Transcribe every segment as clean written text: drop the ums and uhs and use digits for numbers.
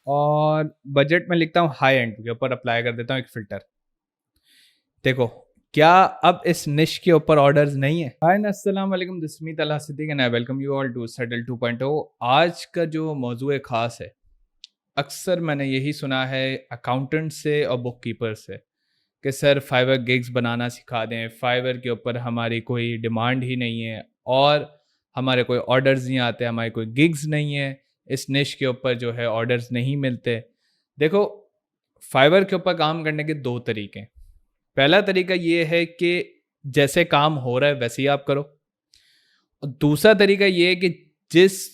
और बजट में लिखता हूँ हाई एंड के ऊपर अप्लाई कर देता हूँ एक फ़िल्टर। देखो, क्या अब इस निश के ऊपर ऑर्डर्स नहीं है? हाय अस्सलाम वालेकुम, this is me Talha Siddiq and I welcome you all to settle 2.0। आज का जो मौज़ूए ख़ास है, अक्सर मैंने यही सुना है अकाउंटेंट से और बुक कीपर से कि सर फाइवर गिग्स बनाना सिखा दें, फाइवर के ऊपर हमारी कोई डिमांड ही नहीं है और हमारे कोई ऑर्डर्स नहीं आते, हमारी कोई गिग्स नहीं है, इस निश के ऊपर जो है ऑर्डर्स नहीं मिलते। देखो, फाइवर के ऊपर काम करने के 2 तरीके हैं। पहला तरीका ये है कि जैसे काम हो रहा है वैसे ही आप करो, और दूसरा तरीका ये है कि जिस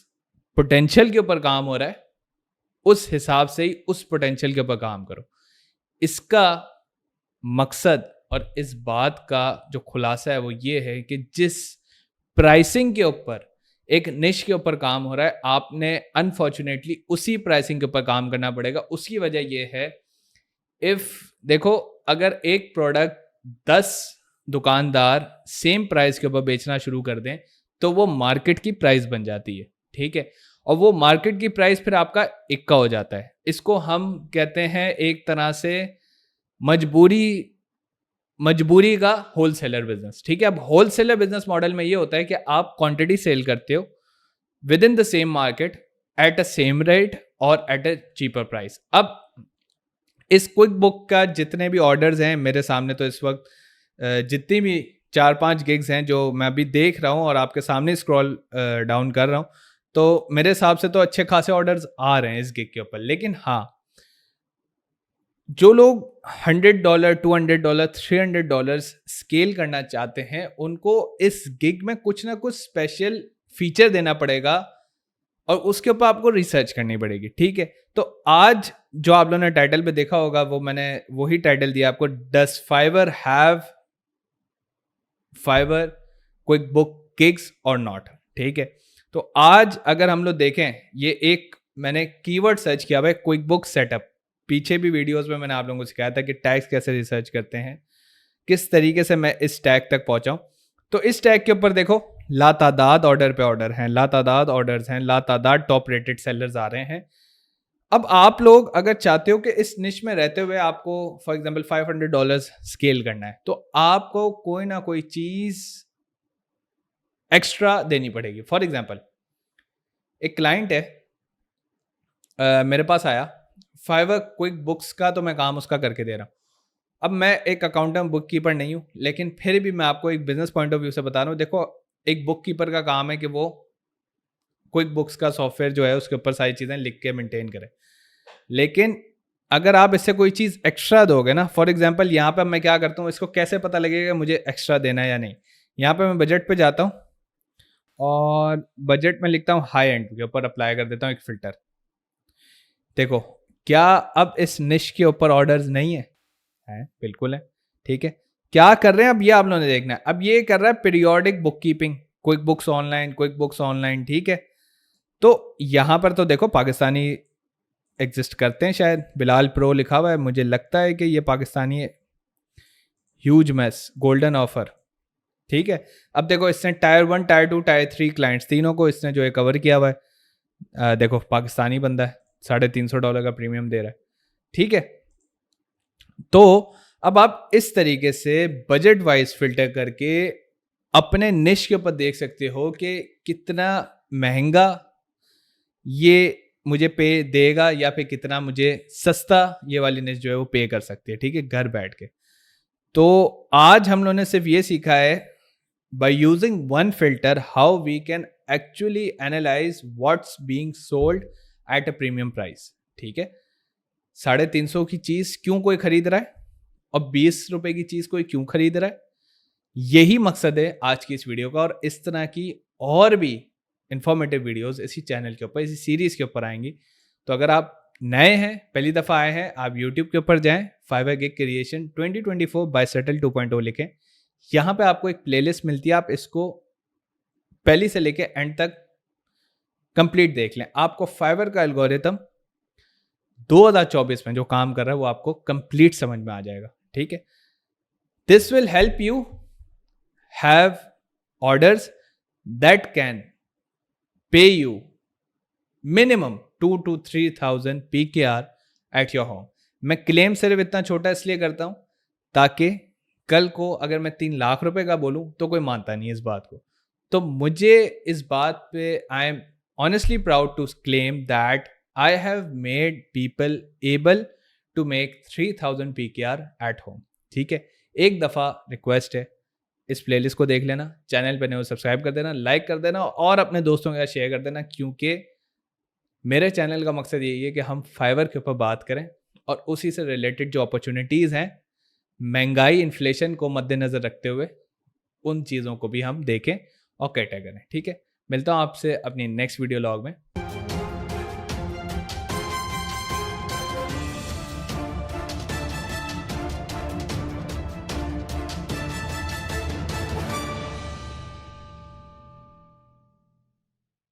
पोटेंशियल के ऊपर काम हो रहा है उस हिसाब से ही उस पोटेंशियल के ऊपर काम करो। इसका मकसद और इस बात का जो खुलासा है वो ये है कि जिस प्राइसिंग के ऊपर एक निश के ऊपर काम हो रहा है, आपने अनफॉर्चुनेटली उसी प्राइसिंग के ऊपर काम करना पड़ेगा। उसकी वजह ये है, इफ देखो, अगर एक प्रोडक्ट 10 दुकानदार सेम प्राइस के ऊपर बेचना शुरू कर दें तो वो मार्केट की प्राइस बन जाती है, ठीक है। और वो मार्केट की प्राइस फिर आपका इक्का हो जाता है। इसको हम कहते हैं एक तरह से मजबूरी मजबूरी का होलसेलर बिजनेस, ठीक है। अब होलसेलर बिजनेस मॉडल में ये होता है कि आप क्वांटिटी सेल करते हो with in the same market at a same rate और एट अ चीपर प्राइस। अब इस क्विक बुक का जितने भी ऑर्डर्स हैं मेरे सामने, तो इस वक्त जितनी भी 4-5 गिग्स हैं जो मैं अभी देख रहा हूँ और आपके सामने स्क्रॉल डाउन कर रहा हूँ, तो मेरे हिसाब से तो अच्छे खासे ऑर्डर्स आ रहे हैं इस गिग के ऊपर। लेकिन हाँ, जो लोग $100, $200, $300 स्केल करना चाहते हैं, उनको इस गिग में कुछ ना कुछ स्पेशल फीचर देना पड़ेगा और उसके ऊपर आपको रिसर्च करनी पड़ेगी, ठीक है। तो आज जो आप लोगों ने टाइटल पे देखा होगा, वो मैंने वही टाइटल दिया आपको, does Fiverr have Fiverr quick book gigs और नॉट, ठीक है। तो आज अगर हम लोग देखें, ये एक मैंने कीवर्ड सर्च किया हुआ है, क्विक बुक सेटअप। पीछे भी वीडियोस में मैंने आप लोगों को सिखाया था कि टैग्स कैसे रिसर्च करते हैं, किस तरीके से मैं इस टैग तक पहुंचा हूं। तो इस टैग के ऊपर देखो, लातादाद ऑर्डर पे ऑर्डर हैं, लातादाद ऑर्डर्स हैं, लातादाद टॉप रेटेड सेलर्स आ रहे हैं। अब आप लोग अगर चाहते हो कि इस निश में रहते हुए आपको फॉर एग्जांपल $500 स्केल करना है, तो आपको कोई ना कोई चीज एक्स्ट्रा देनी पड़ेगी। फॉर एग्जांपल, एक क्लाइंट है, मेरे पास आया, फाइवर क्विक बुक्स का तो मैं काम उसका करके दे रहा हूँ। अब मैं एक अकाउंटेंट बुक कीपर नहीं हूँ, लेकिन फिर भी मैं आपको एक बिजनेस पॉइंट ऑफ व्यू से बता रहा हूँ। देखो, एक बुक कीपर का काम है कि वो क्विक बुक्स का सॉफ्टवेयर जो है उसके ऊपर सारी चीज़ें लिख के मेंटेन करे। लेकिन अगर आप इससे कोई चीज़ एक्स्ट्रा दोगे ना, फॉर एग्जांपल यहाँ पे मैं क्या करता हूँ, इसको कैसे पता लगेगा मुझे एक्स्ट्रा देना है या नहीं। यहाँ पे मैं बजट पे जाता हूँ और बजट में लिखता हूँ हाई एंड के ऊपर अप्लाई कर देता हूँ एक फ़िल्टर। देखो, क्या अब इस निश के ऊपर ऑर्डर्स नहीं है? है, बिल्कुल है, ठीक है। क्या कर रहे हैं अब, ये आप लोगों ने देखना है। अब ये कर रहा है periodic book keeping, quick books online, quick books online, ठीक है। तो यहाँ पर तो देखो पाकिस्तानी एग्जिस्ट करते हैं, शायद बिलाल प्रो लिखा हुआ है, मुझे लगता है कि ये पाकिस्तानी है। ह्यूज मैस गोल्डन ऑफर, ठीक है। अब देखो, इसने टायर 1, टायर 2, टायर 3 क्लाइंट्स तीनों को इसने जो है कवर किया हुआ है। देखो, पाकिस्तानी बंदा है, $350 का प्रीमियम दे रहा है, ठीक है। तो अब आप इस तरीके से बजट वाइज फिल्टर करके अपने निश के ऊपर देख सकते हो कि कितना महंगा ये मुझे पे देगा या फिर कितना मुझे सस्ता ये वाली निश जो है वो पे कर सकती है, ठीक है, घर बैठ के। तो आज हम लोगों ने सिर्फ ये सीखा है, by using one filter, how we can actually analyse what's being sold at a premium price, ठीक है। 350 की चीज क्यों कोई खरीद रहा है और 20 रुपए की चीज कोई क्यों खरीद रहा है, यही मकसद है आज की इस वीडियो का। और इस तरह की और भी इंफॉर्मेटिव वीडियोस इसी चैनल के ऊपर, इसी सीरीज के ऊपर आएंगी। तो अगर आप नए हैं, पहली दफ़ा आए हैं, आप यूट्यूब के ऊपर जाएं, Fiverr gig creation 2024 by settle 2.0 लिखें। यहाँ पे आपको एक प्लेलिस्ट मिलती है, आप इसको पहली से लेके एंड तक कंप्लीट देख लें। आपको फाइवर का एल्गोरिथम 2024 में जो काम कर रहा है वो आपको कंप्लीट समझ में आ जाएगा, ठीक है। This will help you have orders that can pay you minimum 2 to 3,000 PKR at your home. मैं क्लेम सिर्फ इतना छोटा इसलिए करता हूँ ताकि कल को अगर मैं 3 लाख रुपए का बोलूँ तो कोई मानता नहीं इस बात को। तो मुझे इस बात पे I am honestly proud to claim that I have made people able to make 3,000 PKR at home. ठीक है, एक दफ़ा रिक्वेस्ट है, इस प्लेलिस्ट को देख लेना, चैनल पे नए हो सब्सक्राइब कर देना, लाइक कर देना और अपने दोस्तों के साथ शेयर कर देना, क्योंकि मेरे चैनल का मकसद यही है कि हम फाइवर के ऊपर बात करें और उसी से रिलेटेड जो अपॉर्चुनिटीज़ हैं, महंगाई इन्फ्लेशन को मद्देनज़र रखते हुए उन चीज़ों को भी हम देखें और कैटर करें। ठीक है, मिलता हूँ आपसे अपनी नेक्स्ट वीडियो लॉग में।